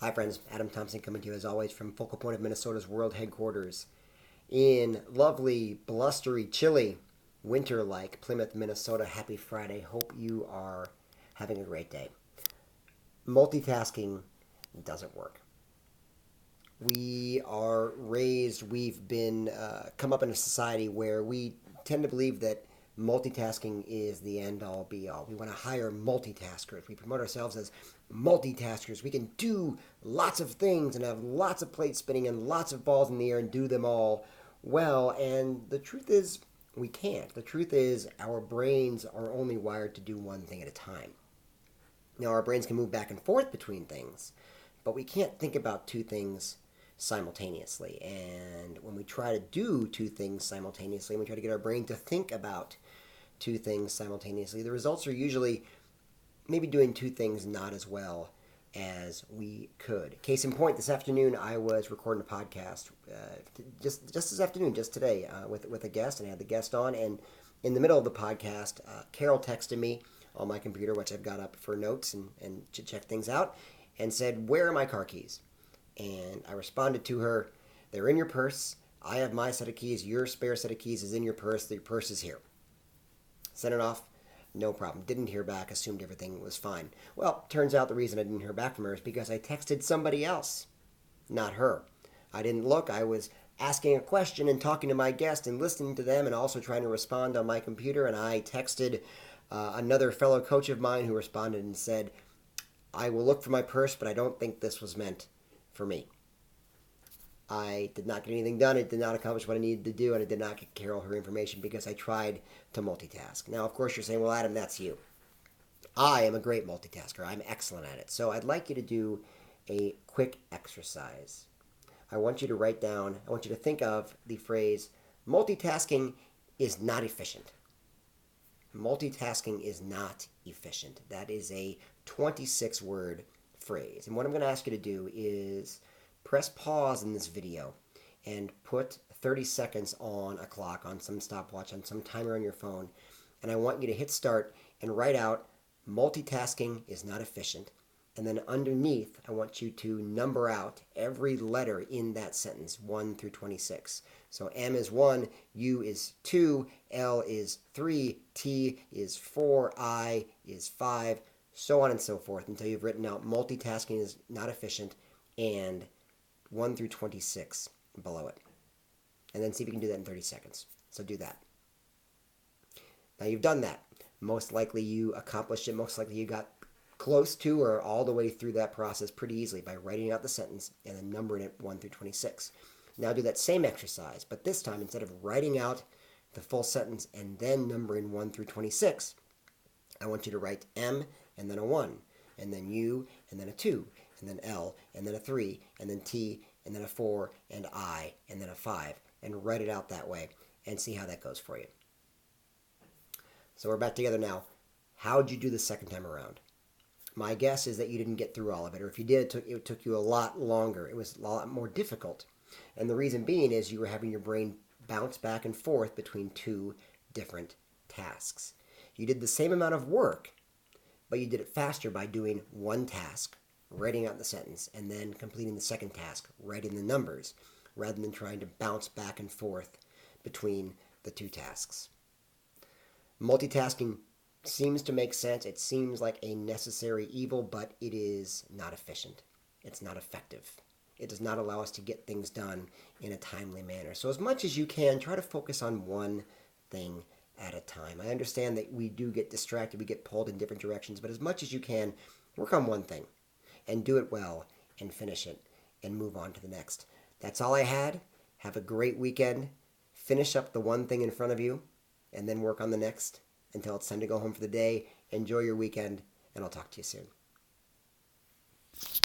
Hi, friends. Adam Thompson coming to you as always from Focal Point of Minnesota's world headquarters in lovely, blustery, chilly, winter like Plymouth, Minnesota. Happy Friday. Hope you are having a great day. Multitasking doesn't work. We've been come up in a society where we tend to believe that multitasking is the end all be all. We want to hire multitaskers. We promote ourselves as multitaskers. We can do lots of things and have lots of plates spinning and lots of balls in the air and do them all well. And the truth is, we can't. The truth is, our brains are only wired to do one thing at a time. Now, our brains can move back and forth between things, but we can't think about two things simultaneously. And when we try to do two things simultaneously, and we try to get our brain to think about two things simultaneously, the results are usually maybe doing two things not as well as we could. Case in point, this afternoon I was recording a podcast, just this afternoon, just today, with a guest, and I had the guest on, and in the middle of the podcast, Carol texted me on my computer, which I've got up for notes and to check things out, and said, "Where are my car keys?" And I responded to her, "They're in your purse. I have my set of keys. Your spare set of keys is in your purse. Your purse is here." Sent it off. No problem. Didn't hear back. Assumed everything was fine. Well, turns out the reason I didn't hear back from her is because I texted somebody else, not her. I didn't look. I was asking a question and talking to my guest and listening to them and also trying to respond on my computer. And I texted another fellow coach of mine who responded and said, "I will look for my purse, but I don't think this was meant for me." I did not get anything done. It did not accomplish what I needed to do, and I did not get Carol her information because I tried to multitask. Now, of course, you're saying, "Well, Adam, that's you." I am a great multitasker. I'm excellent at it. So I'd like you to do a quick exercise. I want you to write down, I want you to think of the phrase, multitasking is not efficient. Multitasking is not efficient. That is a 26 word phrase. And what I'm going to ask you to do is press pause in this video and put 30 seconds on a clock, on some stopwatch, on some timer on your phone. And I want you to hit start and write out multitasking is not efficient. And then underneath, I want you to number out every letter in that sentence, 1 through 26. So M is 1, U is 2, L is 3, T is 4, I is 5, so on and so forth until you've written out multitasking is not efficient and 1 through 26 below it. And then see if you can do that in 30 seconds. So do that. Now you've done that. Most likely you accomplished it. Most likely you got close to or all the way through that process pretty easily by writing out the sentence and then numbering it 1 through 26. Now do that same exercise, but this time instead of writing out the full sentence and then numbering 1 through 26, I want you to write M and then a 1, and then U and then a 2, and then L and then a 3, and then T and then a 4, and I and then a 5, and write it out that way and see how that goes for you. So we're back together now. How'd you do the second time around? My guess is that you didn't get through all of it, or if you did, it took you a lot longer. It was a lot more difficult. And the reason being is you were having your brain bounce back and forth between two different tasks. You did the same amount of work, but you did it faster by doing one task, writing out the sentence, and then completing the second task, writing the numbers, rather than trying to bounce back and forth between the two tasks. Multitasking seems to make sense. It seems like a necessary evil, but it is not efficient. It's not effective. It does not allow us to get things done in a timely manner. So as much as you can, try to focus on one thing at a time. I understand that we do get distracted, we get pulled in different directions, but as much as you can, work on one thing and do it well and finish it and move on to the next. That's all I had. Have a great weekend. Finish up the one thing in front of you and then work on the next until it's time to go home for the day. Enjoy your weekend, and I'll talk to you soon.